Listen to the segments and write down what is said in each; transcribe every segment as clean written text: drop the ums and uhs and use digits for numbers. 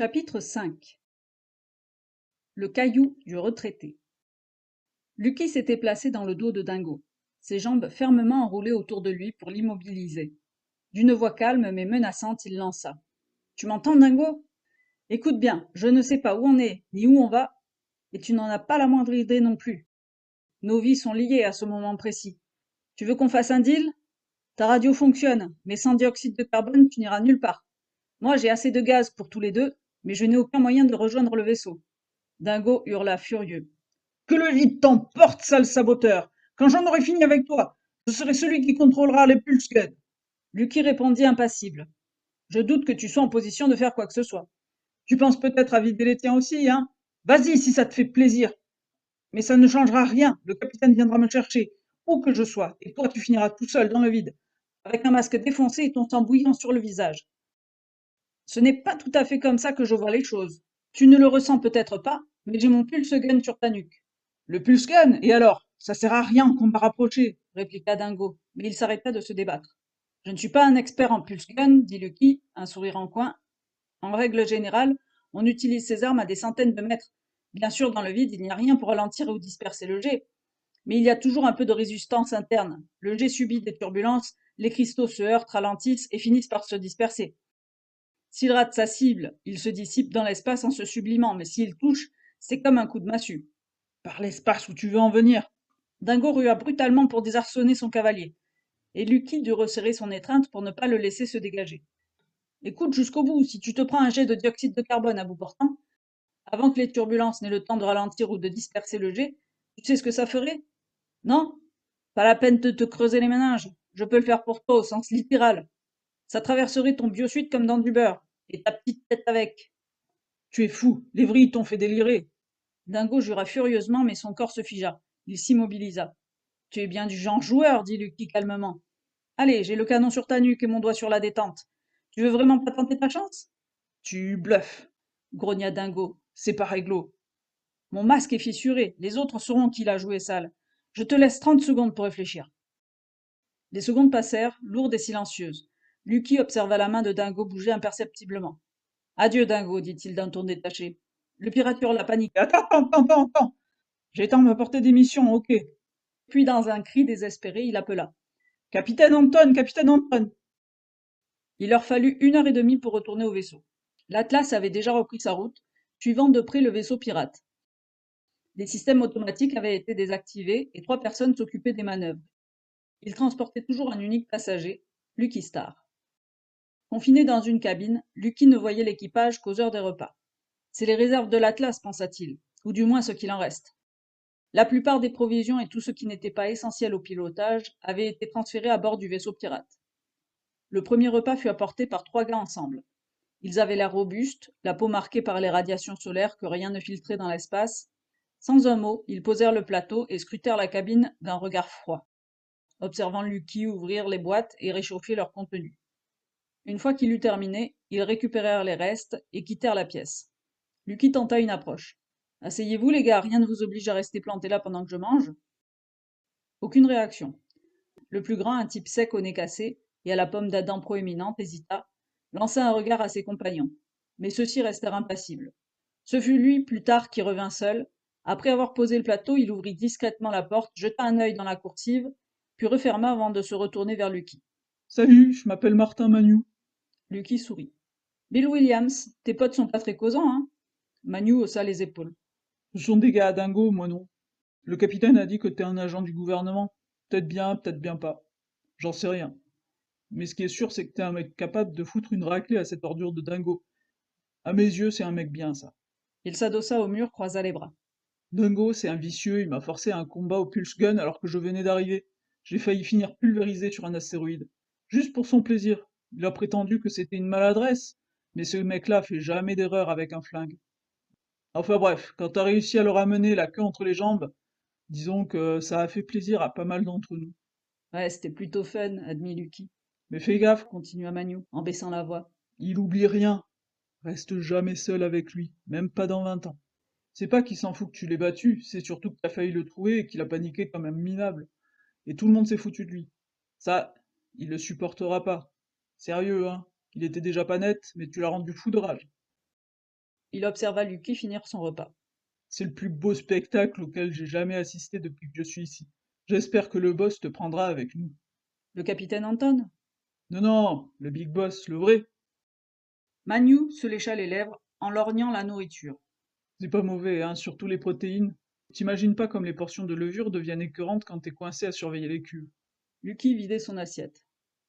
Chapitre 5. Le caillou du retraité. Lucky s'était placé dans le dos de Dingo, ses jambes fermement enroulées autour de lui pour l'immobiliser. D'une voix calme mais menaçante, il lança. Tu m'entends, Dingo? Écoute bien, je ne sais pas où on est, ni où on va, et tu n'en as pas la moindre idée non plus. Nos vies sont liées à ce moment précis. Tu veux qu'on fasse un deal? Ta radio fonctionne, mais sans dioxyde de carbone, tu n'iras nulle part. Moi, j'ai assez de gaz pour tous les deux, mais je n'ai aucun moyen de rejoindre le vaisseau. Dingo hurla furieux. Que le vide t'emporte, sale saboteur! Quand j'en aurai fini avec toi, je serai celui qui contrôlera les pulse guns. Lucky répondit impassible. Je doute que tu sois en position de faire quoi que ce soit. Tu penses peut-être à vider les tiens aussi, hein? Vas-y si ça te fait plaisir. Mais ça ne changera rien. Le capitaine viendra me chercher, où que je sois, et toi tu finiras tout seul dans le vide. Avec un masque défoncé et ton sang bouillant sur le visage. Ce n'est pas tout à fait comme ça que je vois les choses. Tu ne le ressens peut-être pas, mais j'ai mon pulse gun sur ta nuque, Le pulse gun, et alors? Ça sert à rien qu'on m'a rapproché. répliqua Dingo, mais il s'arrêta de se débattre. Je ne suis pas un expert en pulse gun, dit Lucky, un sourire en coin. En règle générale, on utilise ces armes à des centaines de mètres. Bien sûr, dans le vide, il n'y a rien pour ralentir ou disperser le jet, mais il y a toujours un peu de résistance interne. Le jet subit des turbulences, les cristaux se heurtent, ralentissent et finissent par se disperser. S'il rate sa cible, il se dissipe dans l'espace en se sublimant, mais s'il touche, c'est comme un coup de massue. Par l'espace où tu veux en venir. Dingo rua brutalement pour désarçonner son cavalier, et Lucky dut resserrer son étreinte pour ne pas le laisser se dégager. Écoute jusqu'au bout, si tu te prends un jet de dioxyde de carbone à bout portant, avant que les turbulences n'aient le temps de ralentir ou de disperser le jet, tu sais ce que ça ferait? Non? Pas la peine de te creuser les méninges. Je peux le faire pour toi au sens littéral. Ça traverserait ton biosuite comme dans du beurre, et ta petite tête avec. Tu es fou, les vrilles t'ont fait délirer. Dingo jura furieusement, mais son corps se figea. Il s'immobilisa. Tu es bien du genre joueur, dit Lucky calmement. Allez, j'ai le canon sur ta nuque et mon doigt sur la détente. Tu veux vraiment pas tenter ta chance? Tu bluffes. Grogna Dingo. C'est pas réglo. Mon masque est fissuré, les autres sauront qu'il a joué sale. Je te laisse 30 secondes pour réfléchir. Les secondes passèrent, lourdes et silencieuses. Lucky observa la main de Dingo bouger imperceptiblement. Adieu, Dingo, dit-il d'un ton détaché. Le pirate hurla panique. Attends. J'ai temps de m'apporter des missions, ok. Puis, dans un cri désespéré, il appela. Capitaine Anton. Il leur fallut 1 heure et demie pour retourner au vaisseau. L'Atlas avait déjà repris sa route, suivant de près le vaisseau pirate. Les systèmes automatiques avaient été désactivés et 3 personnes s'occupaient des manœuvres. Ils transportaient toujours un unique passager, Lucky Star. Confiné dans une cabine, Lucky ne voyait l'équipage qu'aux heures des repas. C'est les réserves de l'Atlas, pensa-t-il, ou du moins ce qu'il en reste. La plupart des provisions et tout ce qui n'était pas essentiel au pilotage avaient été transférés à bord du vaisseau pirate. Le premier repas fut apporté par 3 gars ensemble. Ils avaient l'air robustes, la peau marquée par les radiations solaires que rien ne filtrait dans l'espace. Sans un mot, ils posèrent le plateau et scrutèrent la cabine d'un regard froid, observant Lucky ouvrir les boîtes et réchauffer leur contenu. Une fois qu'il eut terminé, ils récupérèrent les restes et quittèrent la pièce. Lucky tenta une approche. Asseyez-vous, les gars, rien ne vous oblige à rester planté là pendant que je mange. Aucune réaction. Le plus grand, un type sec au nez cassé et à la pomme d'Adam proéminente, hésita, lança un regard à ses compagnons. Mais ceux-ci restèrent impassibles. Ce fut lui, plus tard, qui revint seul. Après avoir posé le plateau, il ouvrit discrètement la porte, jeta un œil dans la coursive, puis referma avant de se retourner vers Lucky. Salut, je m'appelle Martin Magnou. Lucky sourit. Bill Williams, tes potes sont pas très causants, hein? Manu haussa les épaules. Ce sont des gars à dingo, moi non. Le capitaine a dit que t'es un agent du gouvernement. Peut-être bien pas. J'en sais rien. Mais ce qui est sûr, c'est que t'es un mec capable de foutre une raclée à cette ordure de dingo. À mes yeux, c'est un mec bien, ça. Il s'adossa au mur, croisa les bras. Dingo, c'est un vicieux, il m'a forcé à un combat au pulse gun alors que je venais d'arriver. J'ai failli finir pulvérisé sur un astéroïde. Juste pour son plaisir. Il a prétendu que c'était une maladresse. Mais ce mec-là fait jamais d'erreur avec un flingue. Enfin bref, quand t'as réussi à le ramener la queue entre les jambes, disons que ça a fait plaisir à pas mal d'entre nous. Ouais, c'était plutôt fun, admit Lucky, Mais fais gaffe, continua Manu, en baissant la voix. il oublie rien. Reste jamais seul avec lui, même pas dans 20 ans. C'est pas qu'il s'en fout que tu l'aies battu, c'est surtout que t'as failli le trouver et qu'il a paniqué comme un minable. Et tout le monde s'est foutu de lui. Ça, il le supportera pas. Sérieux, hein. Il était déjà pas net, mais tu l'as rendu fou de rage. Il observa Lucky finir son repas. C'est le plus beau spectacle auquel j'ai jamais assisté depuis que je suis ici. J'espère que le boss te prendra avec nous. Le capitaine Anton? Non, non, le big boss, le vrai. Manu se lécha les lèvres en lorgnant la nourriture. C'est pas mauvais, hein, surtout les protéines. T'imagines pas comme les portions de levure deviennent écœurantes quand t'es coincé à surveiller les cuves. Lucky vidait son assiette.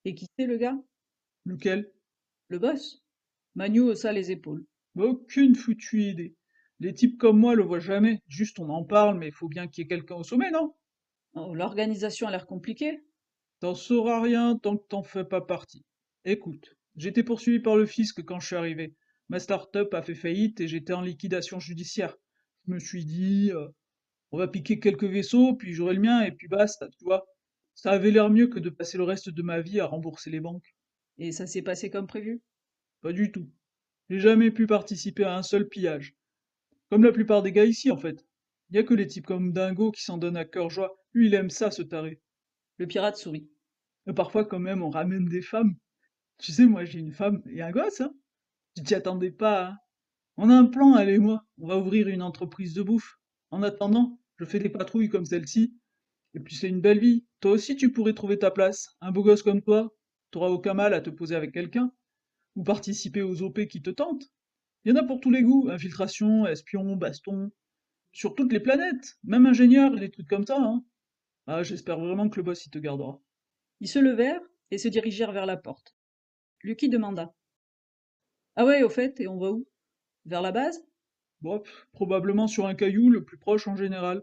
Et qui c'est le gars? Lequel? Le boss? Manu haussa les épaules. Aucune foutue idée. Les types comme moi le voient jamais, juste on en parle, mais il faut bien qu'il y ait quelqu'un au sommet, non? Oh, l'organisation a l'air compliquée. T'en sauras rien tant que t'en fais pas partie. Écoute, j'étais poursuivi par le fisc quand je suis arrivé. Ma start-up a fait faillite et j'étais en liquidation judiciaire. Je me suis dit, on va piquer quelques vaisseaux, puis j'aurai le mien, et puis basta, tu vois. Ça avait l'air mieux que de passer le reste de ma vie à rembourser les banques. Et ça s'est passé comme prévu. Pas du tout. J'ai jamais pu participer à un seul pillage. Comme la plupart des gars ici, en fait. Y a que les types comme Dingo qui s'en donnent à cœur joie. Lui, il aime ça, ce taré. Le pirate sourit. Mais parfois, quand même, on ramène des femmes. Tu sais, moi, j'ai une femme et un gosse, hein. Tu t'y attendais pas, hein. On a un plan, elle et moi. On va ouvrir une entreprise de bouffe. En attendant, je fais des patrouilles comme celle-ci. Et puis c'est une belle vie. Toi aussi, tu pourrais trouver ta place. Un beau gosse comme toi, t'auras aucun mal à te poser avec quelqu'un. Ou participer aux OP qui te tentent. Il y en a pour tous les goûts. Infiltration, espion, baston. Sur toutes les planètes. Même ingénieur et des trucs comme ça, hein. Ah, j'espère vraiment que le boss, il te gardera. Ils se levèrent et se dirigèrent vers la porte. Lucky demanda. Ah ouais, au fait, et on va où? Vers la base? Bon, probablement sur un caillou, le plus proche en général.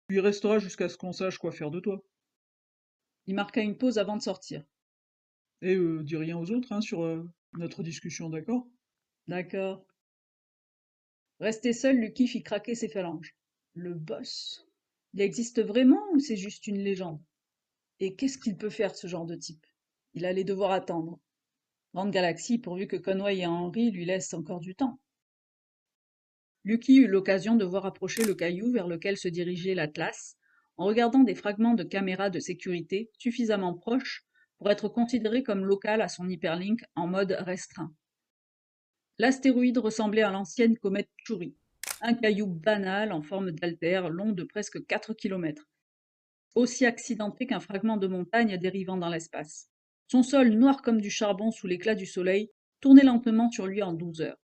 Tu y resteras jusqu'à ce qu'on sache quoi faire de toi. Il marqua une pause avant de sortir. Et dis rien aux autres, hein, sur notre discussion, d'accord? D'accord. Resté seul, Lucky fit craquer ses phalanges. Le boss. Il existe vraiment ou c'est juste une légende? Et qu'est-ce qu'il peut faire, ce genre de type? Il allait devoir attendre. Grande galaxie, pourvu que Conway et Henry lui laissent encore du temps. Lucky eut l'occasion de voir approcher le caillou vers lequel se dirigeait l'Atlas, en regardant des fragments de caméras de sécurité suffisamment proches pour être considéré comme local à son hyperlink en mode restreint. L'astéroïde ressemblait à l'ancienne comète Chury, un caillou banal en forme d'altère long de presque 4 kilomètres, aussi accidenté qu'un fragment de montagne dérivant dans l'espace. Son sol, noir comme du charbon sous l'éclat du soleil, tournait lentement sur lui en 12 heures.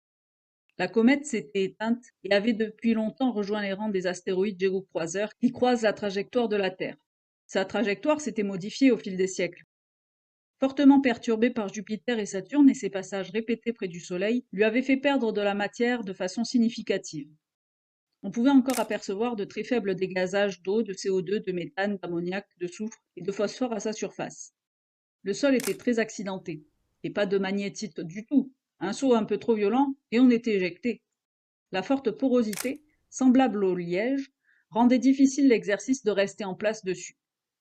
La comète s'était éteinte et avait depuis longtemps rejoint les rangs des astéroïdes Jégou-croiseurs qui croisent la trajectoire de la Terre. Sa trajectoire s'était modifiée au fil des siècles. Fortement perturbée par Jupiter et Saturne et ses passages répétés près du Soleil, lui avaient fait perdre de la matière de façon significative. On pouvait encore apercevoir de très faibles dégazages d'eau, de CO2, de méthane, d'ammoniac, de soufre et de phosphore à sa surface. Le sol était très accidenté, et pas de magnétite du tout. Un saut un peu trop violent, et on était éjecté. La forte porosité, semblable au liège, rendait difficile l'exercice de rester en place dessus.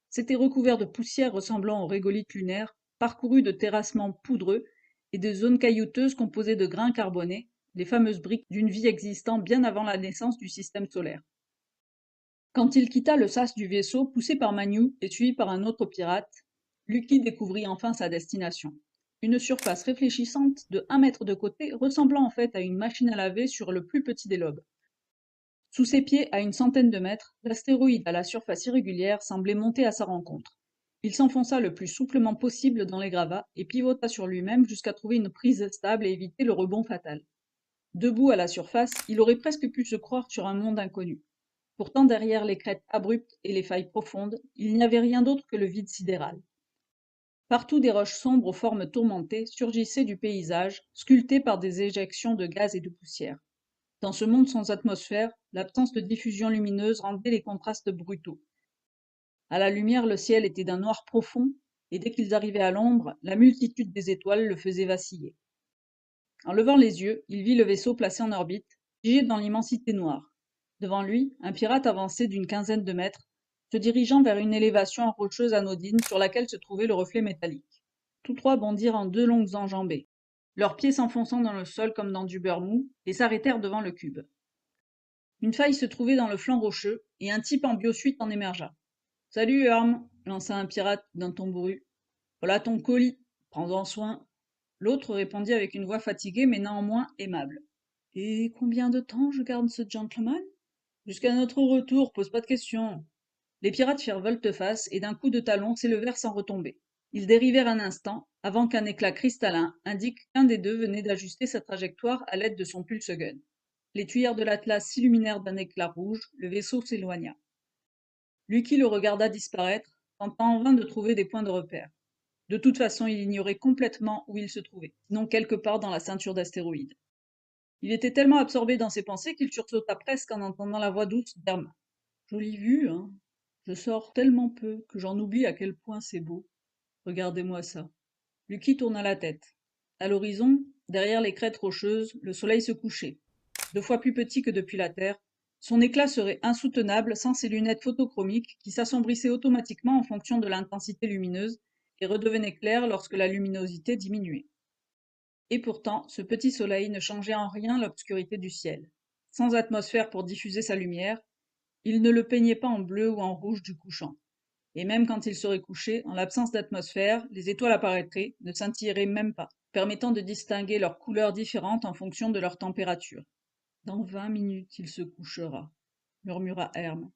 C'était recouvert de poussière ressemblant aux régolithes lunaires, parcouru de terrassements poudreux et de zones caillouteuses composées de grains carbonés, les fameuses briques d'une vie existant bien avant la naissance du système solaire. Quand il quitta le sas du vaisseau, poussé par Manu et suivi par un autre pirate, Lucky découvrit enfin sa destination. Une surface réfléchissante de 1 mètre de côté, ressemblant en fait à une machine à laver sur le plus petit des lobes. Sous ses pieds, à une centaine de mètres, l'astéroïde à la surface irrégulière semblait monter à sa rencontre. Il s'enfonça le plus souplement possible dans les gravats et pivota sur lui-même jusqu'à trouver une prise stable et éviter le rebond fatal. Debout à la surface, il aurait presque pu se croire sur un monde inconnu. Pourtant, derrière les crêtes abruptes et les failles profondes, il n'y avait rien d'autre que le vide sidéral. Partout des roches sombres aux formes tourmentées surgissaient du paysage, sculpté par des éjections de gaz et de poussière. Dans ce monde sans atmosphère, l'absence de diffusion lumineuse rendait les contrastes brutaux. À la lumière, le ciel était d'un noir profond, et dès qu'ils arrivaient à l'ombre, la multitude des étoiles le faisait vaciller. En levant les yeux, il vit le vaisseau placé en orbite, figé dans l'immensité noire. Devant lui, un pirate avançait d'une quinzaine de mètres, se dirigeant vers une élévation rocheuse anodine sur laquelle se trouvait le reflet métallique. Tous trois bondirent en 2 longues enjambées, leurs pieds s'enfonçant dans le sol comme dans du beurre mou, et s'arrêtèrent devant le cube. Une faille se trouvait dans le flanc rocheux, et un type en biosuite en émergea. Salut, Herm, lança un pirate d'un ton bourru. Voilà ton colis, prends-en soin. L'autre répondit avec une voix fatiguée mais néanmoins aimable. Et combien de temps je garde ce gentleman? Jusqu'à notre retour, pose pas de questions. Les pirates firent volte-face et d'un coup de talon s'élevèrent sans retomber. Ils dérivèrent un instant, avant qu'un éclat cristallin indique qu'un des deux venait d'ajuster sa trajectoire à l'aide de son pulse-gun. Les tuyères de l'Atlas s'illuminèrent d'un éclat rouge, le vaisseau s'éloigna. Lucky le regarda disparaître, tentant en vain de trouver des points de repère. De toute façon, il ignorait complètement où il se trouvait, sinon quelque part dans la ceinture d'astéroïdes. Il était tellement absorbé dans ses pensées qu'il sursauta presque en entendant la voix douce d'Herm. Jolie vue, hein? Je sors tellement peu que j'en oublie à quel point c'est beau. Regardez-moi ça. Lucky tourna la tête. À l'horizon, derrière les crêtes rocheuses, le soleil se couchait. 2 fois plus petit que depuis la Terre, son éclat serait insoutenable sans ses lunettes photochromiques qui s'assombrissaient automatiquement en fonction de l'intensité lumineuse et redevenaient claires lorsque la luminosité diminuait. Et pourtant, ce petit soleil ne changeait en rien l'obscurité du ciel. Sans atmosphère pour diffuser sa lumière, il ne le peignait pas en bleu ou en rouge du couchant. Et même quand il serait couché, en l'absence d'atmosphère, les étoiles apparaîtraient, ne scintilleraient même pas, permettant de distinguer leurs couleurs différentes en fonction de leur température. Dans 20 minutes, il se couchera, murmura Herme.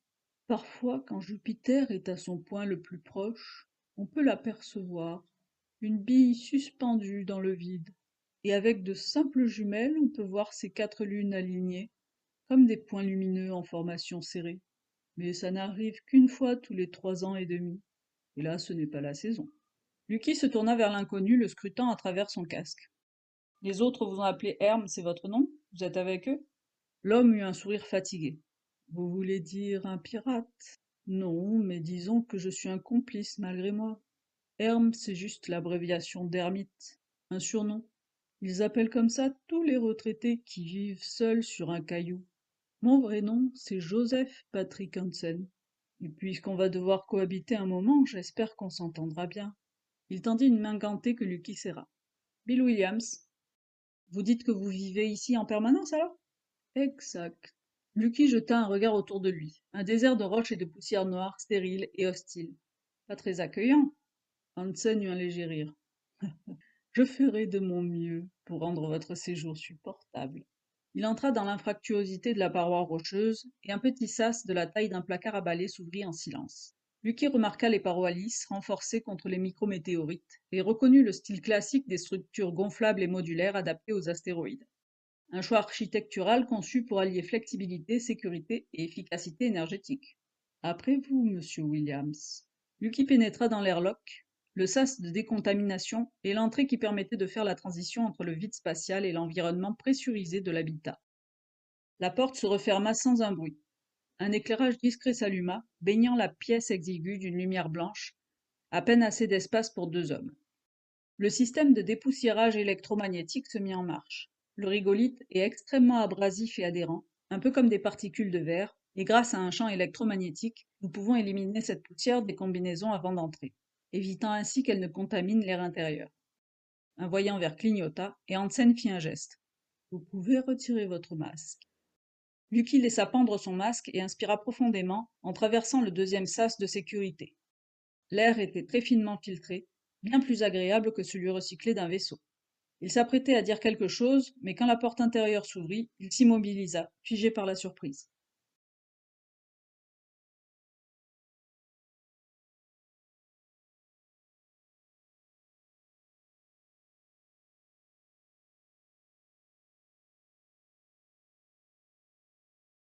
Parfois, quand Jupiter est à son point le plus proche, on peut l'apercevoir, une bille suspendue dans le vide. Et avec de simples jumelles, on peut voir ses 4 lunes alignées, comme des points lumineux en formation serrée. Mais ça n'arrive qu'une fois tous les 3 ans et demi. Et là, ce n'est pas la saison. Lucky se tourna vers l'inconnu, le scrutant à travers son casque. Les autres vous ont appelé Herm, c'est votre nom? Vous êtes avec eux? L'homme eut un sourire fatigué. Vous voulez dire un pirate? Non, mais disons que je suis un complice malgré moi. Herm, c'est juste l'abréviation d'ermite, un surnom. Ils appellent comme ça tous les retraités qui vivent seuls sur un caillou. Mon vrai nom, c'est Joseph Patrick Hansen. Et puisqu'on va devoir cohabiter un moment, j'espère qu'on s'entendra bien. Il tendit une main gantée que Lucky serra. Bill Williams, vous dites que vous vivez ici en permanence alors? Exact. Lucky jeta un regard autour de lui. Un désert de roches et de poussière noire, stérile et hostile. Pas très accueillant. Hansen eut un léger rire. Je ferai de mon mieux pour rendre votre séjour supportable. Il entra dans l'infractuosité de la paroi rocheuse, et un petit sas de la taille d'un placard à balai s'ouvrit en silence. Lucky remarqua les parois lisses, renforcées contre les micrométéorites, et reconnut le style classique des structures gonflables et modulaires adaptées aux astéroïdes. Un choix architectural conçu pour allier flexibilité, sécurité et efficacité énergétique. Après vous, monsieur Williams. Lucky pénétra dans l'airlock, le sas de décontamination et l'entrée qui permettait de faire la transition entre le vide spatial et l'environnement pressurisé de l'habitat. La porte se referma sans un bruit. Un éclairage discret s'alluma, baignant la pièce exiguë d'une lumière blanche, à peine assez d'espace pour 2 hommes. Le système de dépoussiérage électromagnétique se mit en marche. Le rigolite est extrêmement abrasif et adhérent, un peu comme des particules de verre, et grâce à un champ électromagnétique, nous pouvons éliminer cette poussière des combinaisons avant d'entrer, évitant ainsi qu'elle ne contamine l'air intérieur. Un voyant vert clignota, et Hansen fit un geste. Vous pouvez retirer votre masque. Lucky laissa pendre son masque et inspira profondément en traversant le deuxième sas de sécurité. L'air était très finement filtré, bien plus agréable que celui recyclé d'un vaisseau. Il s'apprêtait à dire quelque chose, mais quand la porte intérieure s'ouvrit, il s'immobilisa, figé par la surprise.